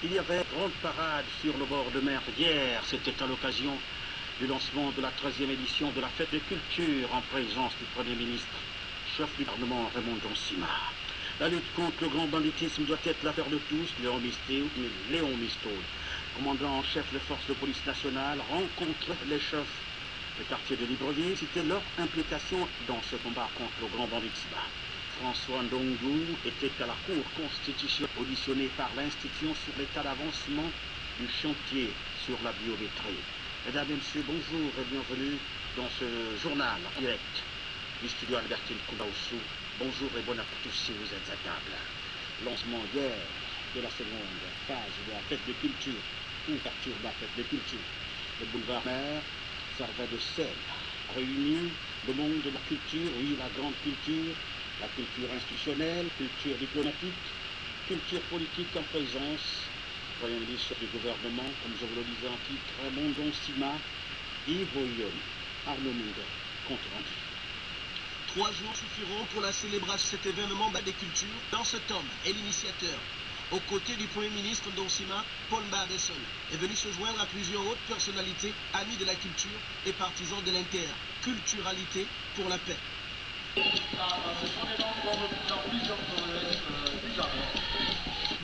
Il y avait grande parade sur le bord de mer hier. C'était à l'occasion du lancement de la 13e édition de la fête des cultures en présence du Premier ministre, chef du gouvernement Raymond Donsima. La lutte contre le grand banditisme doit être l'affaire de tous. Léon Mistaud, commandant en chef des forces de police nationale, rencontre les chefs des quartiers de Libreville, citer leur implication dans ce combat contre le grand banditisme. François Ndongou était à la Cour constitutionnelle, auditionné par l'institution sur l'état d'avancement du chantier sur la biométrie. Mesdames et messieurs, bonjour et bienvenue dans ce journal en direct du studio Albertine Koubaoussou. Bonjour et bon appétit si vous êtes à table. Lancement hier de la seconde phase de la fête des cultures, ouverture de la fête des cultures. Le boulevard Mer servait de scène, réunit le monde de la culture, oui, la grande culture, la culture institutionnelle, culture diplomatique, culture politique en présence. Premier ministre du gouvernement, comme je vous le disais en titre, Raymond Donsima, Yves Oyonne, Arnaud Munger, compte rendu. 3 jours suffiront pour la célébration de cet événement des cultures. Dans cet homme est l'initiateur. Aux côtés du Premier ministre Donsima, Paul Mbabessol est venu se joindre à plusieurs autres personnalités, amis de la culture et partisans de l'interculturalité pour la paix.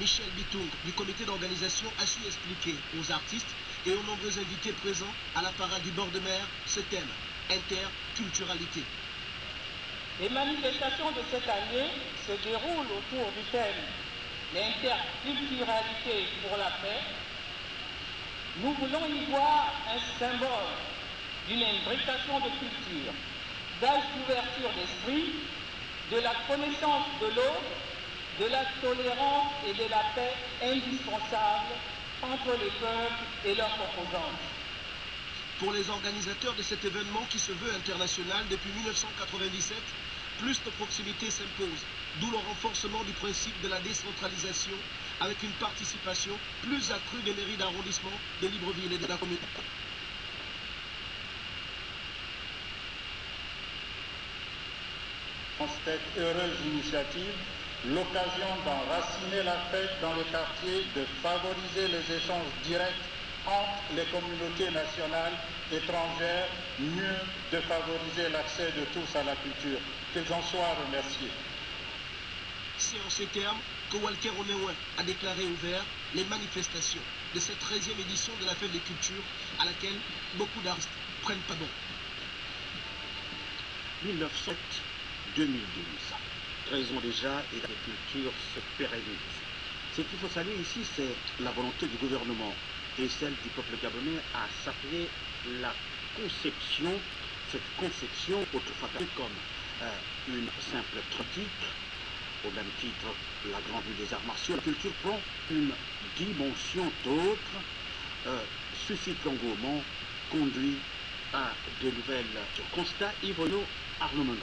Michel Bitung, du comité d'organisation, a su expliquer aux artistes et aux nombreux invités présents à la parade du bord de mer ce thème, interculturalité. Les manifestations de cette année se déroulent autour du thème l'interculturalité pour la paix. Nous voulons y voir un symbole d'une imbrication de culture, d'âge d'ouverture d'esprit, de la connaissance de l'autre, de la tolérance et de la paix indispensable entre les peuples et leurs composantes. Pour les organisateurs de cet événement qui se veut international depuis 1997, plus de proximité s'impose, d'où le renforcement du principe de la décentralisation avec une participation plus accrue des mairies d'arrondissement de Libreville et de la commune. Cette heureuse initiative, l'occasion d'enraciner la fête dans le quartier, de favoriser les échanges directs entre les communautés nationales, étrangères, mieux de favoriser l'accès de tous à la culture. Qu'ils en soient remerciés. C'est en ces termes que Walker Omeouin a déclaré ouvert les manifestations de cette 13e édition de la fête des cultures à laquelle beaucoup d'artistes prennent pas bon. 1907-2012. 13 ans déjà et la culture se pérennise. Ce qu'il faut saluer ici, c'est la volonté du gouvernement et celle du peuple gabonais à s'appuyer la conception, cette conception autrefois comme une simple critique, au même titre la grande ville des arts martiaux. La culture prend une dimension d'autre, suscite l'engouement, conduit à de nouvelles constats. Yves Oyonne, Arnaud Munger.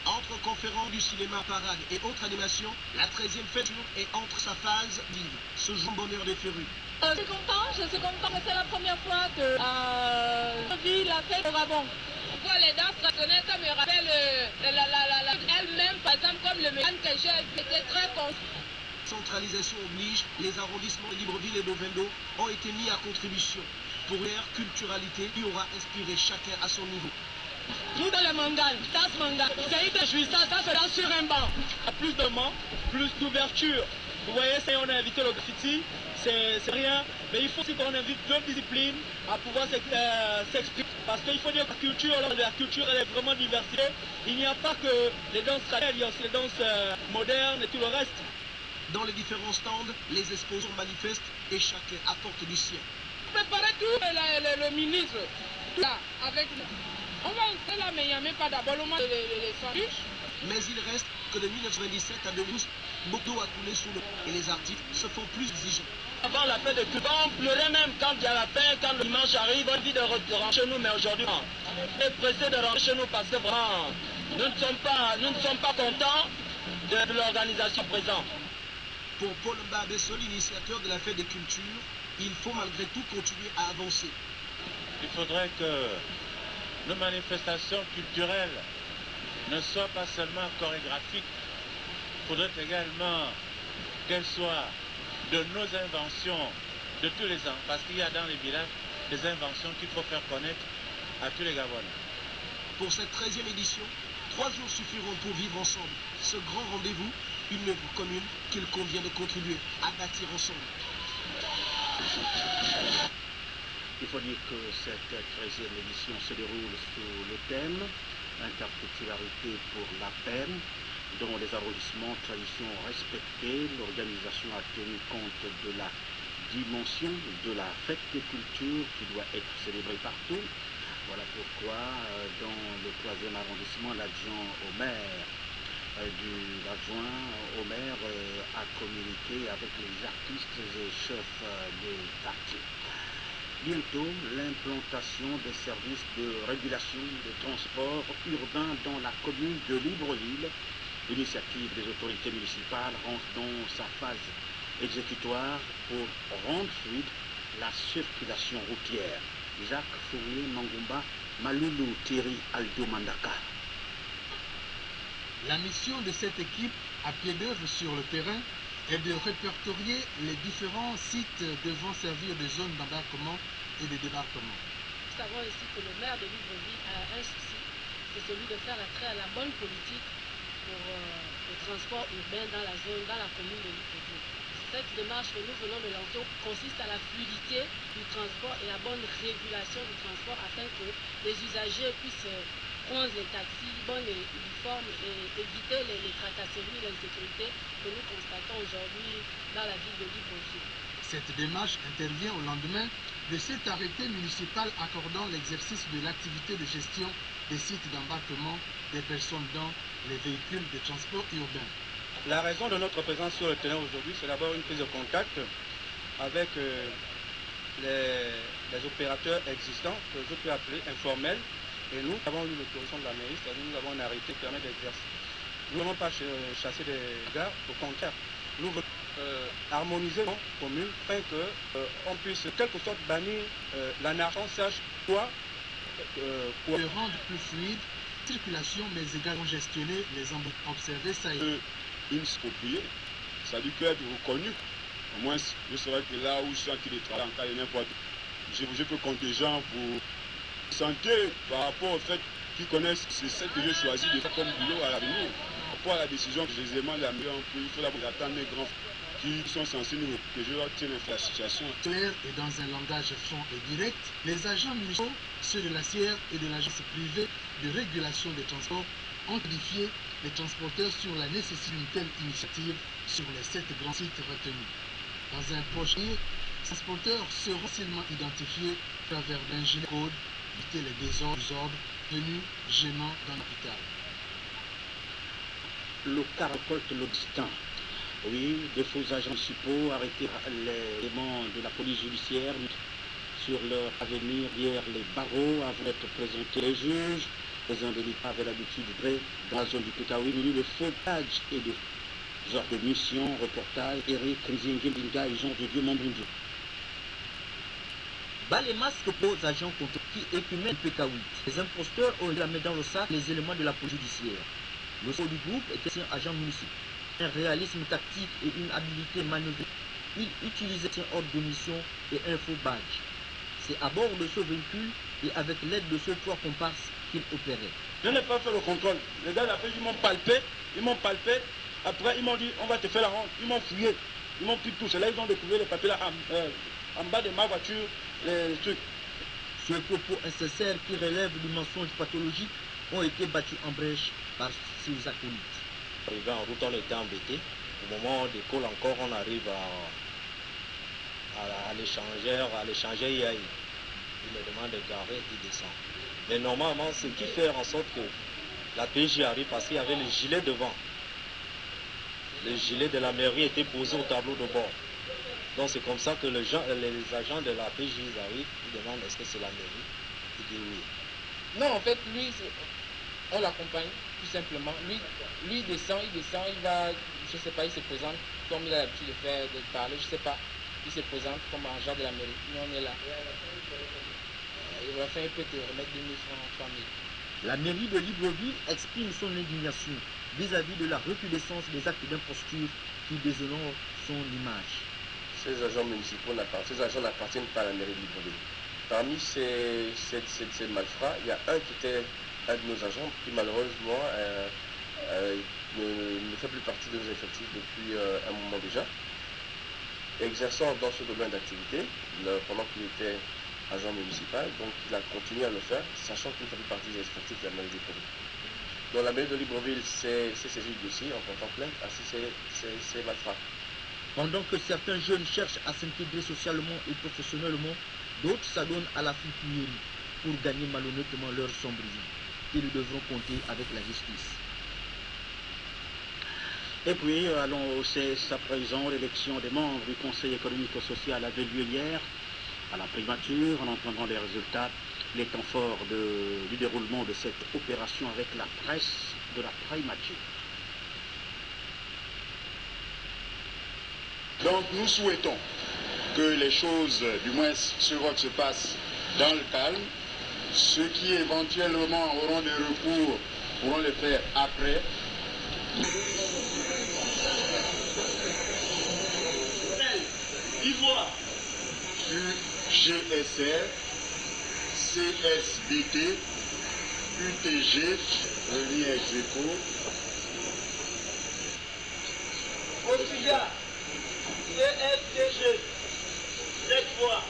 Entre conférences du cinéma, parade et autres animations, la 13e fête est entre sa phase vive. Ce jour bonheur des férus. Je suis content, mais c'est la première fois que je vis la fête au Gabon. Pour les danses traditionnelles, ça me rappelle elle-même, par exemple, comme le mécan que j'ai, c'était très constant. Centralisation oblige, les arrondissements de Libreville et d'Ovendo ont été mis à contribution. Pour leur culturalité, qui aura inspiré chacun à son niveau. Nous dans le Mangal, das Mangal, c'est une réjouissance, ça se lance sur un banc. Plus de monde, plus d'ouverture. Vous voyez, si on a invité le graffiti, c'est rien, mais il faut aussi qu'on invite d'autres disciplines à pouvoir s'exprimer. Parce qu'il faut dire que la culture elle est vraiment diversifiée. Il n'y a pas que les danses traditionnelles, il y a aussi les danses modernes et tout le reste. Dans les différents stands, les exposants manifestent et chacun apporte du sien. Préparez tout le ministre, là, avec nous. On va entrer là, mais il n'y a même pas d'abonnement les sandwichs. Mais il reste que de 1997 à 2012, beaucoup d'eau a coulé sous l'eau et les artistes se font plus exigeants. Avant la fête de culture, on pleurait même quand il y a la paix, quand le dimanche arrive, on dit de rentrer chez nous, mais aujourd'hui, on est pressé de rentrer chez nous parce que vraiment, nous ne sommes pas contents de l'organisation présente. Pour Paul Mbabessol, l'initiateur de la fête des cultures, il faut malgré tout continuer à avancer. Il faudrait que nos manifestations culturelles ne soit pas seulement chorégraphique. Il faudrait également qu'elle soit de nos inventions, de tous les ans, parce qu'il y a dans les villages des inventions qu'il faut faire connaître à tous les Gabonais. Pour cette 13e édition, 3 jours suffiront pour vivre ensemble ce grand rendez-vous, une œuvre commune qu'il convient de contribuer à bâtir ensemble. Il faut dire que cette 13e édition se déroule sous le thème Interculturalité pour la paix, dont les arrondissements traditions respectés. L'organisation a tenu compte de la dimension de la fête des cultures qui doit être célébrée partout. Voilà pourquoi dans le 3e arrondissement, l'adjoint au maire a communiqué avec les artistes et chefs de quartier. Bientôt, l'implantation des services de régulation des transports urbains dans la commune de Libreville. L'initiative des autorités municipales rentre dans sa phase exécutoire pour rendre fluide la circulation routière. Jacques Fourier Mangumba, Maloulou Thierry Aldo Mandaka. La mission de cette équipe à pied d'œuvre sur le terrain est de répertorier les différents sites devant servir de zone d'embarquement et de débarquement. Nous savons ici que le maire de Libreville a un souci, c'est celui de faire attrait à la bonne politique pour le transport urbain dans la commune de Libreville. Cette démarche que nous venons de lancer consiste à la fluidité du transport et la bonne régulation du transport afin que les usagers puissent prendre les taxis, bonnes et uniformes et éviter les tracasseries, l'insécurité que nous constatons aujourd'hui dans la ville de Libreville. Cette démarche intervient au lendemain de cet arrêté municipal accordant l'exercice de l'activité de gestion des sites d'embarquement des personnes dans les véhicules de transport urbain. La raison de notre présence sur le terrain aujourd'hui, c'est d'abord une prise de contact avec les opérateurs existants, que je peux appeler informels. Et nous avons eu l'autorisation de la mairie, c'est-à-dire nous avons un arrêté qui permet d'exercer. Nous ne voulons pas chasser des gars, au contraire. Nous voulons harmoniser nos communes afin qu'on puisse, quelque sorte, bannir l'anarchie. On sache quoi. De rendre plus fluide la circulation, mais également gestionner les embouteillages. Observer ça. Inapproprié, ça dit que être reconnu. Au moins, je saurais que là où je suis en train de travailler, en cas de n'importe quoi, je peux compter les gens pour santé par rapport au fait qu'ils connaissent c'est ce que j'ai choisi de faire comme boulot à l'avenir. Par rapport à la décision que je demande la meilleure, il faut d'abord attendre les grands qui sont censés nous que je leur tienne la situation. Clair et dans un langage franc et direct, les agents municipaux, ceux de la CIR et de l'agence privée de régulation des transports ont codifié les transporteurs sur la nécessité d'une telle initiative sur les 7 grands sites retenus. Dans un prochain, les transporteurs seront seulement identifiés à travers d'un gilet code, éviter les désordres venus gênants dans l'hôpital. Le cas récolte le distinct. Oui, de faux agents municipaux arrêtés les éléments de la police judiciaire sur leur avenir hier les barreaux avant d'être présentés les juges. Les président de l'État avait l'habitude dans la zone du Pékaoui, muni de faux badges et de ordres de mission, reportage, Eric Nzinguinga et Jean de Dieu Mamboundou. Bas les masques aux agents contre qui écumaient le Pékaoui. Les imposteurs ont la main dans le sac les éléments de la police judiciaire. Le sol du groupe était un agent municipal. Un réalisme tactique et une habileté manœuvrée. Il utilisait un ordre de mission et un faux badge. C'est à bord de ce véhicule et avec l'aide de ces 3 comparses qu'il opérait. Je n'ai pas fait le contrôle. Les gars d'après, ils m'ont palpé. Après, ils m'ont dit, on va te faire la honte. Ils m'ont fouillé. Ils m'ont pris tout. C'est là ils ont découvert les papiers là, en bas de ma voiture, les trucs. Ce propos insincère qui relève du mensonge pathologique ont été battus en brèche par ses acolytes. Arrivé en route, on était embêtés. Au moment où on décolle encore, on arrive à l'échangeur IAI. Il me demande de garer, il descend. Mais normalement, ce qui fait en sorte que la PJ arrive parce qu'il y avait le gilet devant. Le gilet de la mairie était posé au tableau de bord. Donc c'est comme ça que les agents de la PJ arrivent, ils demandent est-ce que c'est la mairie? Il dit oui. Non, en fait, lui, on l'accompagne, tout simplement. Lui il descend, il va, je sais pas, il se présente comme il a l'habitude de faire, de parler, je sais pas. Il se présente comme agent de la mairie. Nous, on est là. Et à la fin, il peut te remettre 2000 francs, 3000. La mairie de Libreville exprime son indignation vis-à-vis de la recrudescence des actes d'imposture qui déshonorent son image. Ces agents municipaux n'appartiennent pas à la mairie de Libreville. Parmi ces malfrats, il y a un qui était un de nos agents qui malheureusement ne fait plus partie de nos effectifs depuis un moment déjà. Exerçant dans ce domaine d'activité, pendant qu'il était agent municipal, donc il a continué à le faire, sachant qu'il ne fait plus partie des effectifs de la mairie de Libreville. Donc la mairie de Libreville s'est saisie du dossier en portant plainte à ces malfrats. Pendant que certains jeunes cherchent à s'intégrer socialement et professionnellement, d'autres s'adonnent à la fripouillerie pour gagner malhonnêtement leur sombre vie. Ils devront compter avec la justice. Et puis, allons au CS à présent. L'élection des membres du Conseil économique et social avait lieu hier à la primature. En entendant les résultats, les temps forts du déroulement de cette opération avec la presse de la primature. Donc nous souhaitons que les choses, du moins ce vote se passe dans le calme. Ceux qui éventuellement auront des recours pourront le faire après. Ivoire. GSR, CSBT, UTG, Revient Execo. Ostiga, CSTG, 7 voix.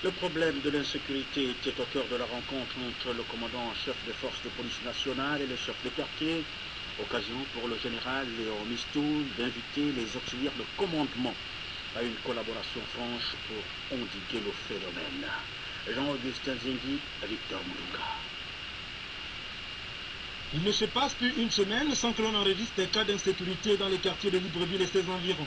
Le problème de l'insécurité était au cœur de la rencontre entre le commandant en chef des forces de police nationale et le chef de quartier. Occasion pour le général Léon Mistoul d'inviter les auxiliaires de commandement à une collaboration franche pour endiguer le phénomène. Jean-Augustin Zengui, Victor Moulunga. Il ne se passe plus une semaine sans que l'on enregistre des cas d'insécurité dans les quartiers de Libreville et ses environs.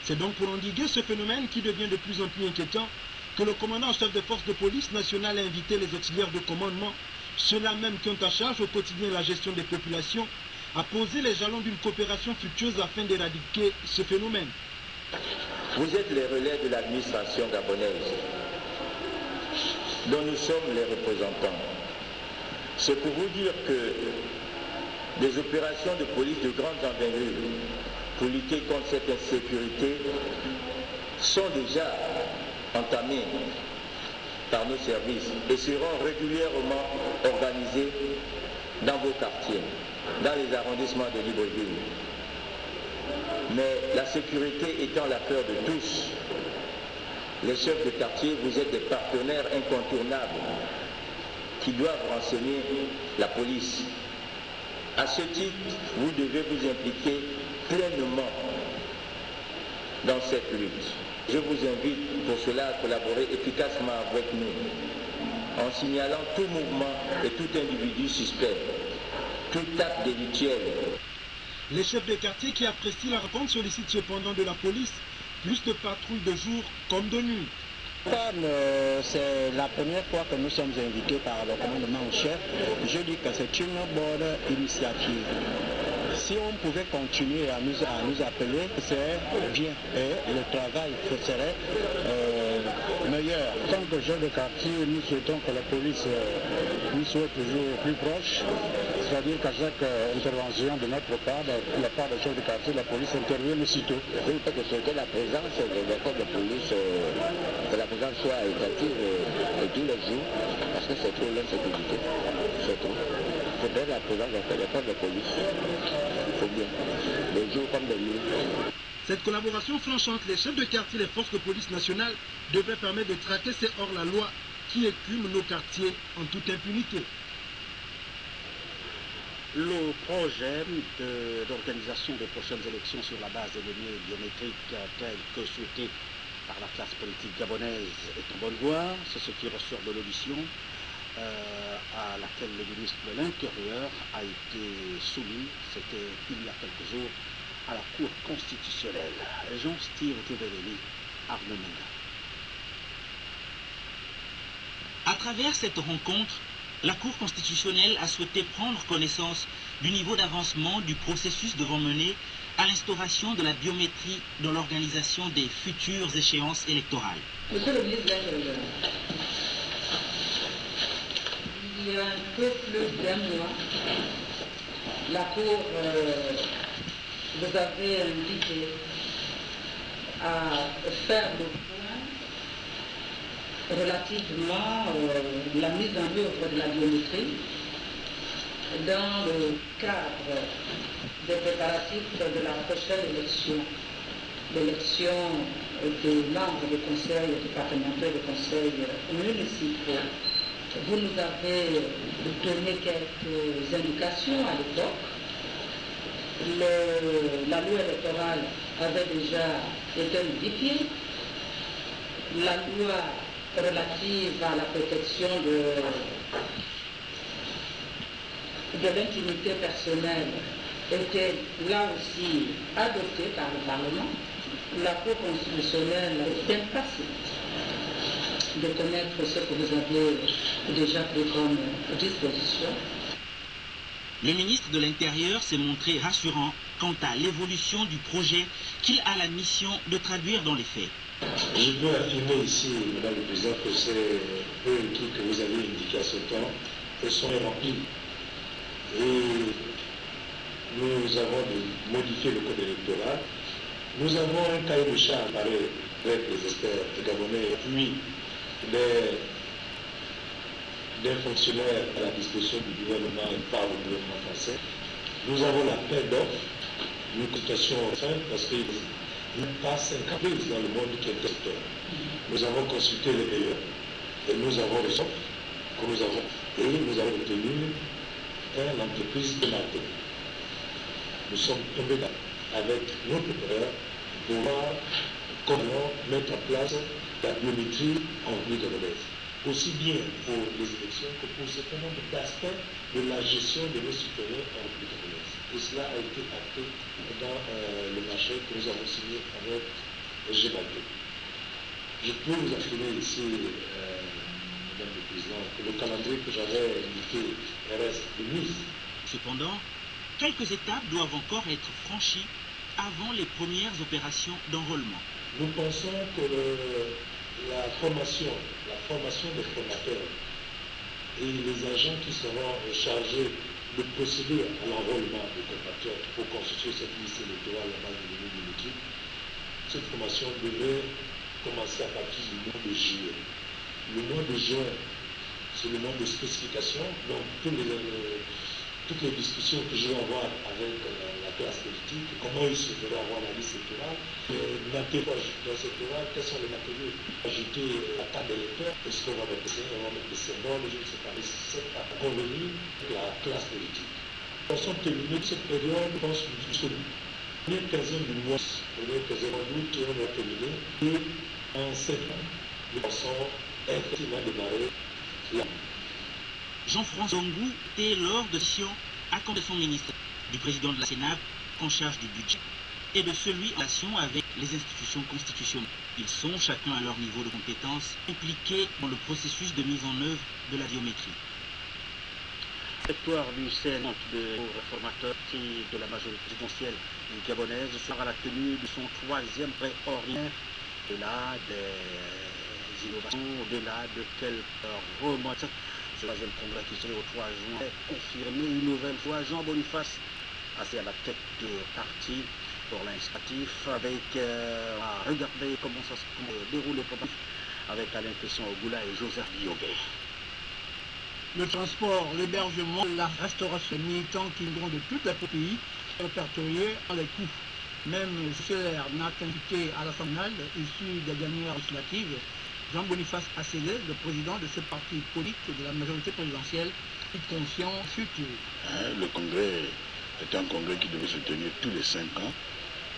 C'est donc pour endiguer ce phénomène qui devient de plus en plus inquiétant que le commandant en chef des forces de police nationale a invité les auxiliaires de commandement, ceux-là même qui ont à charge au quotidien la gestion des populations, à poser les jalons d'une coopération fructueuse afin d'éradiquer ce phénomène. Vous êtes les relais de l'administration gabonaise, dont nous sommes les représentants. C'est pour vous dire que des opérations de police de grande envergure pour lutter contre cette insécurité sont déjà entamées par nos services et seront régulièrement organisées dans vos quartiers, dans les arrondissements de Libreville. Mais la sécurité étant l'affaire de tous, les chefs de quartier, vous êtes des partenaires incontournables qui doivent renseigner la police. À ce titre, vous devez vous impliquer pleinement dans cette lutte. Je vous invite pour cela à collaborer efficacement avec nous, en signalant tout mouvement et tout individu suspect, tout acte délictuel. Les chefs de quartier qui apprécient la rencontre sollicitent cependant de la police plus de patrouilles de jour comme de nuit. C'est la première fois que nous sommes invités par le commandement en chef. Je dis que c'est une bonne initiative. Si on pouvait continuer à nous appeler, c'est bien et le travail serait meilleur. En tant que chef de quartier, nous souhaitons que la police nous soit toujours plus proche. C'est-à-dire qu'à chaque intervention de notre part, de la part des chefs de quartier, la police intervient aussitôt. Oui, peut que la présence des corps de police, que la présence soit effective tous les jours, parce que c'est trop l'insécurité. C'est trop. Il faudrait la présence des corps de police. Il faut bien. Les jours comme les nuits. Cette collaboration franche entre les chefs de quartier et les forces de police nationales devrait permettre de traquer ces hors-la-loi qui écument nos quartiers en toute impunité. Le projet d'organisation des prochaines élections sur la base des données biométriques tel que souhaité par la classe politique gabonaise est en bonne voie. C'est ce qui ressort de l'audition à laquelle le ministre de l'Intérieur a été soumis. C'était il y a quelques jours à la Cour constitutionnelle. Jean-Steve Touveleli, Arnaud Menga. À travers cette rencontre, la Cour constitutionnelle a souhaité prendre connaissance du niveau d'avancement du processus devant mener à l'instauration de la biométrie dans l'organisation des futures échéances électorales. Monsieur le ministre de l'Intérieur, qu'il y a un peu plus d'un mois, la Cour vous avait invité à faire le point relativement à la mise en œuvre de la biométrie dans le cadre des préparatifs de la prochaine l'élection des membres du conseil départemental et du conseil municipal. Vous nous avez donné quelques indications à l'époque. La loi électorale avait déjà été modifiée. La loi relative à la protection de l'intimité personnelle était là aussi adoptée par le Parlement. La Cour constitutionnelle est impatiente de connaître ce que vous avez déjà pris comme disposition. Le ministre de l'Intérieur s'est montré rassurant quant à l'évolution du projet qu'il a la mission de traduire dans les faits. Je peux affirmer ici, Madame le Président, que ces trucs que vous avez indiqués à ce temps sont remplis. Et nous avons modifié le code électoral. Nous avons un cahier de charge avec les experts gabonais, puis des fonctionnaires à la disposition du gouvernement et par le gouvernement français. Nous avons l'appel d'offres, une consultation simple parce qu'il n'y a pas 50 prises dans le monde qui est secteur. Nous avons consulté les meilleurs et nous avons les offres que nous avons et nous avons obtenu une entreprise de marketing. Nous sommes tombés là avec notre employeur pour voir comment mettre en place la biométrie en République gabonaise, aussi bien pour les élections que pour un certain nombre d'aspects de la gestion de nos citoyens en République gabonaise. Et cela a été acté dans le marché que nous avons signé avec G22. Je peux vous affirmer ici, Madame le Président, que le calendrier que j'avais indiqué reste de mise. Cependant, quelques étapes doivent encore être franchies avant les premières opérations d'enrôlement. Nous pensons que la formation des formateurs et les agents qui seront chargés de procéder à l'enrôlement des compatriotes pour constituer cette liste électorale à la base de données biométriques, cette formation devait commencer à partir du mois de juillet. Le mois de juin, c'est le mois de spécification, donc toutes les discussions que je vais avoir avec la classe politique, comment ils se feront avoir la liste électorale, l'interroge dans cette électorale, quels sont les matériaux ajoutés à la table d'électeurs, est-ce qu'on va mettre des symboles, je ne sais pas, mais c'est à convenir avec la classe politique. Nous pensons terminer cette période, je pense, jusqu'au première quinzaine du mois, première quinzaine d'août, on va terminer, et en septembre, nous pensons effectivement démarrer là. Jean-François Zongou était lors de session accompagné de son ministre, du président de la Sénat en charge du budget et de celui en relation avec les institutions constitutionnelles. Ils sont, chacun à leur niveau de compétence, impliqués dans le processus de mise en œuvre de la biométrie. La victoire du Sénat des réformateurs de la majorité présidentielle gabonaise sera la tenue de son troisième pré-ordinaire, au-delà des innovations, au-delà de quelques remontées. Ce troisième congrès qui serait au 3 juin est confirmé une nouvelle fois. Jean Boniface, assis à la tête de parti pour l'initiative, avec à regarder comment ça se déroule les problèmes avec Alain Tesson-Ogoula et Joseph Biogay. Le transport, l'hébergement, la restauration, les militants qui viendront de tout le pays répertoriés dans les coûts. Même CLR n'a invité à l'Assemblée nationale, issu des dernières législatives, Jean Boniface Assélé, le président de ce parti politique de la majorité présidentielle, est conscient futur. Le congrès est un congrès qui devait se tenir tous les 5 ans.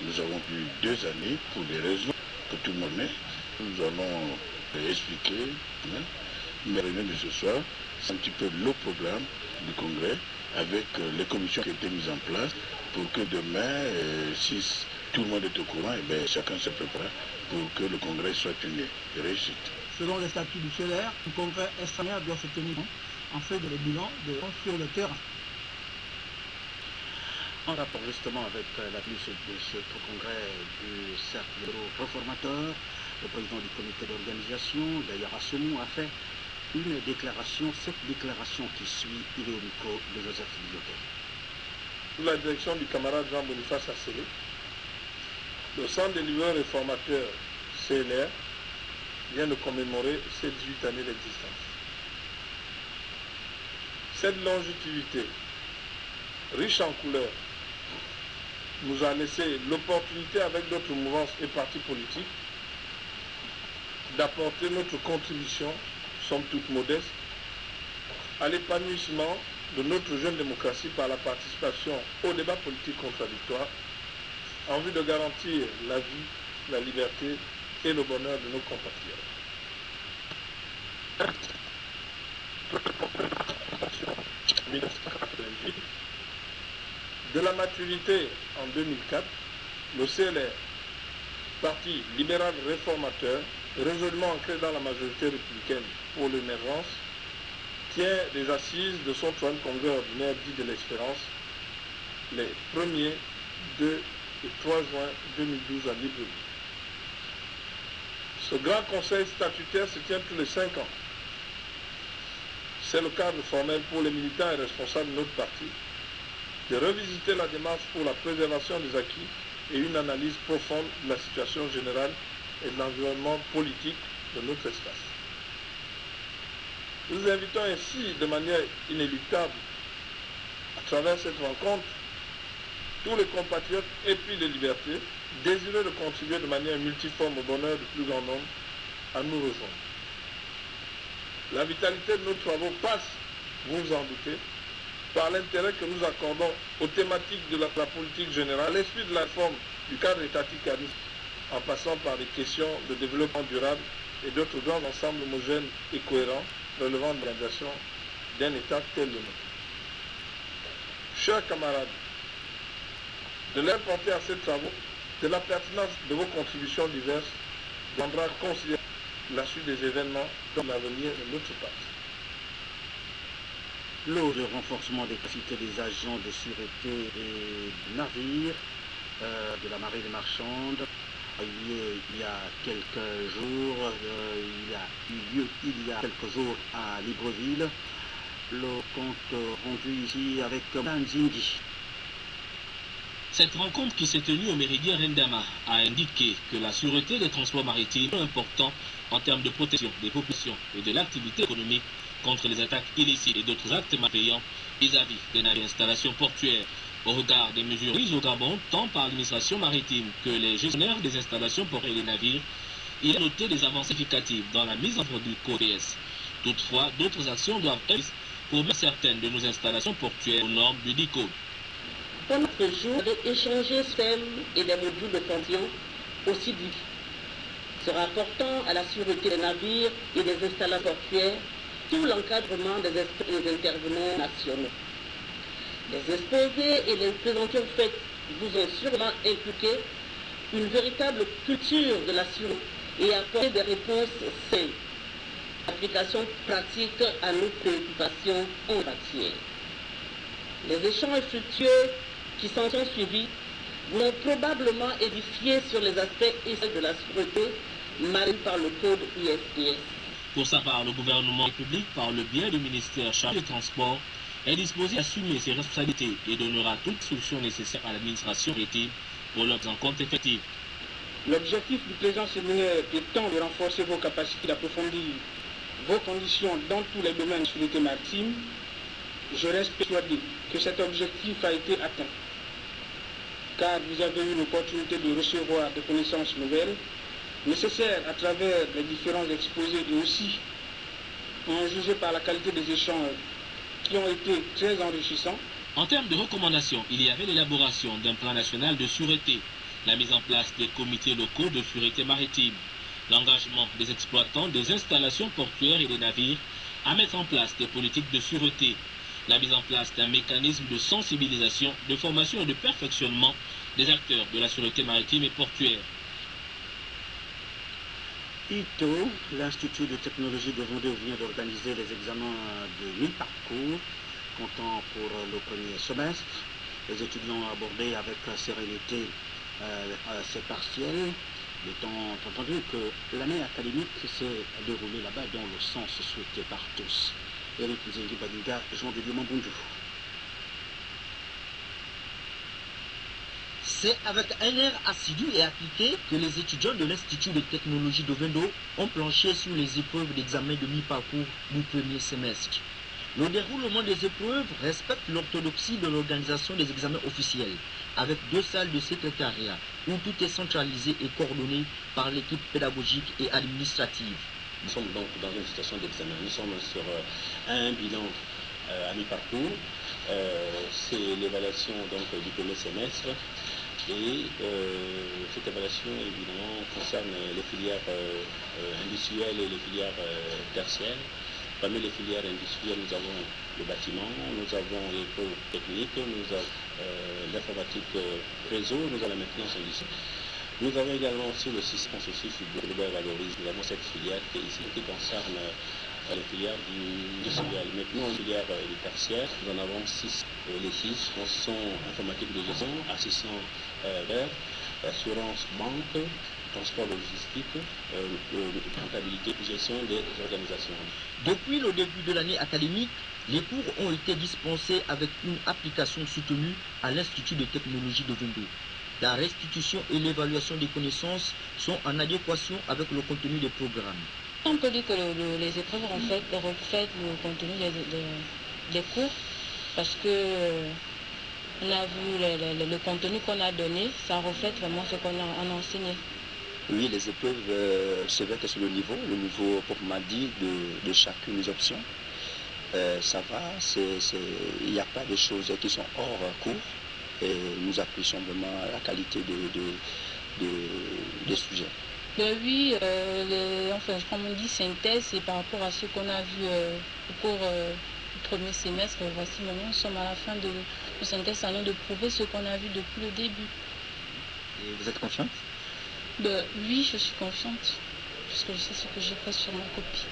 Nous avons eu 2 années pour des raisons que tout le monde connaît. Nous allons expliquer, mais la réunion de ce soir, c'est un petit peu le programme du congrès avec les commissions qui ont été mises en place pour que demain, si tout le monde est au courant, chacun se prépare pour que le congrès soit une réussite. Selon les statuts du CLR, un congrès extraordinaire doit se tenir en fait de bilan sur le terrain. En rapport justement avec la tenue de ce congrès du cercle réformateur, le président du comité d'organisation, d'ailleurs Assomou, a fait une déclaration, cette déclaration qui suit, il est au micro de Joseph Lyoté. Sous la direction du camarade Jean-Boniface Assélé, le Centre des livreurs et formateurs CLR vient de commémorer ses 18 années d'existence. Cette longévité, riche en couleurs, nous a laissé l'opportunité avec d'autres mouvances et partis politiques d'apporter notre contribution, somme toute modeste, à l'épanouissement de notre jeune démocratie par la participation au débat politique contradictoire en vue de garantir la vie, la liberté et le bonheur de nos compatriotes. De la maturité en 2004, le CLR, parti libéral réformateur, résolument ancré dans la majorité républicaine pour l'émergence, tient les assises de son 30e congrès ordinaire dit de l'Espérance les 1er, 2 et 3 juin 2012 à Libreville. Ce grand conseil statutaire se tient tous les 5 ans. C'est le cadre formel pour les militants et responsables de notre parti de revisiter la démarche pour la préservation des acquis et une analyse profonde de la situation générale et de l'environnement politique de notre espace. Nous invitons ainsi de manière inéluctable, à travers cette rencontre, tous les compatriotes épris de liberté, désireux de contribuer de manière multiforme au bonheur du plus grand nombre, à nous rejoindre. La vitalité de nos travaux passe, vous vous en doutez, par l'intérêt que nous accordons aux thématiques de la politique générale, l'esprit de la réforme du cadre étatique à nous, en passant par des questions de développement durable et d'autres grands ensembles homogènes et cohérents relevant de l'organisation d'un État tel le nôtre. Chers camarades, de l'importer à ces travaux, de la pertinence de vos contributions diverses, prendra considérer la suite des événements dans l'avenir de notre parti. Le renforcement des capacités des agents de sûreté et du navire de la marine marchande a eu lieu il y a quelques jours, à Libreville. Le compte rendu ici avec Nzindi. Cette rencontre qui s'est tenue au méridien Rendama a indiqué que la sûreté des transports maritimes est importante en termes de protection des populations et de l'activité économique contre les attaques illicites et d'autres actes malveillants vis-à-vis des navires et installations portuaires. Au regard des mesures prises au Gabon, tant par l'administration maritime que les gestionnaires des installations portuaires et des navires, il a noté des avancées significatives dans la mise en œuvre du CODES. Toutefois, d'autres actions doivent être prises pour mettre certaines de nos installations portuaires aux normes du DICO. Pour notre jour, d'échanger STEM et des modules de fonction aussi différents, se rapportant à la sûreté des navires et des installations portuaires, tout l'encadrement des intervenants nationaux. Les exposés et les présentations faites vous ont sûrement impliqué une véritable culture de la sûreté et apporté des réponses simples, application pratique à nos préoccupations en matière. Les échanges fructueux qui s'en sont suivis vous ont probablement édifié sur les aspects essentiels de la sûreté marine par le code ISPS. Pour sa part, le gouvernement public, par le biais du ministère chargé des Transports, est disposé à assumer ses responsabilités et donnera toutes les solutions nécessaires à l'administration maritime pour leur prise en compte effective. L'objectif du présent séminaire étant de renforcer vos capacités d'approfondir vos conditions dans tous les domaines de sécurité maritime, je reste persuadé que cet objectif a été atteint, car vous avez eu l'opportunité de recevoir des connaissances nouvelles, nécessaires à travers les différents exposés et aussi en jugé par la qualité des échanges qui ont été très enrichissants. En termes de recommandations, il y avait l'élaboration d'un plan national de sûreté, la mise en place des comités locaux de sûreté maritime, l'engagement des exploitants des installations portuaires et des navires à mettre en place des politiques de sûreté, la mise en place d'un mécanisme de sensibilisation, de formation et de perfectionnement des acteurs de la sûreté maritime et portuaire. ITO, l'Institut de technologie de Vendée vient d'organiser les examens de mi-parcours, comptant pour le premier semestre. Les étudiants ont abordé avec sérénité ces partiels étant entendu que l'année académique s'est déroulée là-bas dans le sens souhaité par tous. Eric Nzengi Badinga, Jean de Dieu Mambundu. C'est avec un air assidu et appliqué que les étudiants de l'Institut de technologie de Vendo ont planché sur les épreuves d'examen de mi-parcours du premier semestre. Le déroulement des épreuves respecte l'orthodoxie de l'organisation des examens officiels, avec 2 salles de secrétariat où tout est centralisé et coordonné par l'équipe pédagogique et administrative. Nous sommes donc dans une situation d'examen. Nous sommes sur un bilan à mi-parcours. C'est l'évaluation du premier semestre. Et cette évaluation, évidemment, concerne les filières industrielles et les filières tertiaires. Parmi les filières industrielles, nous avons le bâtiment, nous avons les pôles techniques, nous avons l'informatique réseau, nous avons la maintenance industrielle. Nous avons également aussi le système processus de valorise. Nous avons cette filière qui est ici, qui concerne les filières industrielles. Maintenant, les filières du tertiaire, nous en avons 6. Les 6 sont informatique de gestion, assistant vert, assurance banque, transport logistique, comptabilité, gestion des organisations. Depuis le début de l'année académique, les cours ont été dispensés avec une application soutenue à l'Institut de technologie de Vendo. La restitution et l'évaluation des connaissances sont en adéquation avec le contenu des programmes. On peut dire que les épreuves reflètent le contenu des cours parce que on a vu le contenu qu'on a donné, ça reflète vraiment ce qu'on a enseigné. Oui, les épreuves, c'est vrai que c'est le niveau proprement dit de chacune des options. Ça va, il n'y a pas de choses qui sont hors cours. Et nous apprécions vraiment la qualité des sujets. Oui, enfin, comme on dit synthèse, c'est par rapport à ce qu'on a vu au cours du premier semestre. Voici maintenant, nous sommes à la fin de synthèse, à nous de prouver ce qu'on a vu depuis le début. Et vous êtes confiante? Oui, je suis confiante, puisque je sais ce que j'ai fait sur ma copie.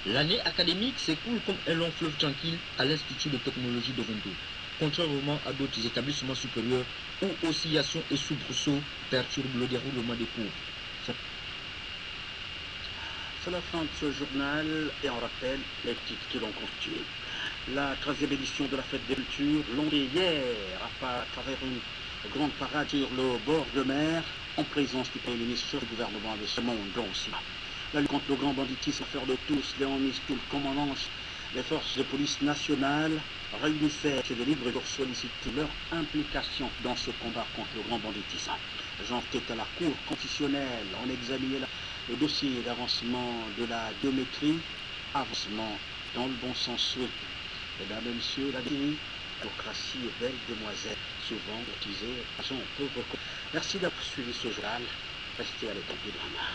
L'année académique s'écoule comme un long fleuve tranquille à l'Institut de technologie de Vendo, contrairement à d'autres établissements supérieurs où oscillations et soubresauts perturbent le déroulement des cours. C'est la fin de ce journal et on rappelle les titres qui l'ont constitué. La 13e édition de la fête des cultures, lancée hier à travers une grande parade sur le bord de mer en présence du Premier ministre du gouvernement de ce monde, aussi. La lutte contre le grand banditisme, affaire de tous, Léonis Toul, commandant les forces de police nationales réunissaient chez les libres pour solliciter leur implication dans ce combat contre le grand banditisme. J'en étais à la Cour constitutionnelle, on examinait le dossier d'avancement de la biométrie, avancement dans le bon sens souhaité. Mesdames et messieurs, la démocratie est belle demoiselle, souvent baptisée, façon pauvre. Merci d'avoir suivi ce journal. Restez à l'écoute du drama.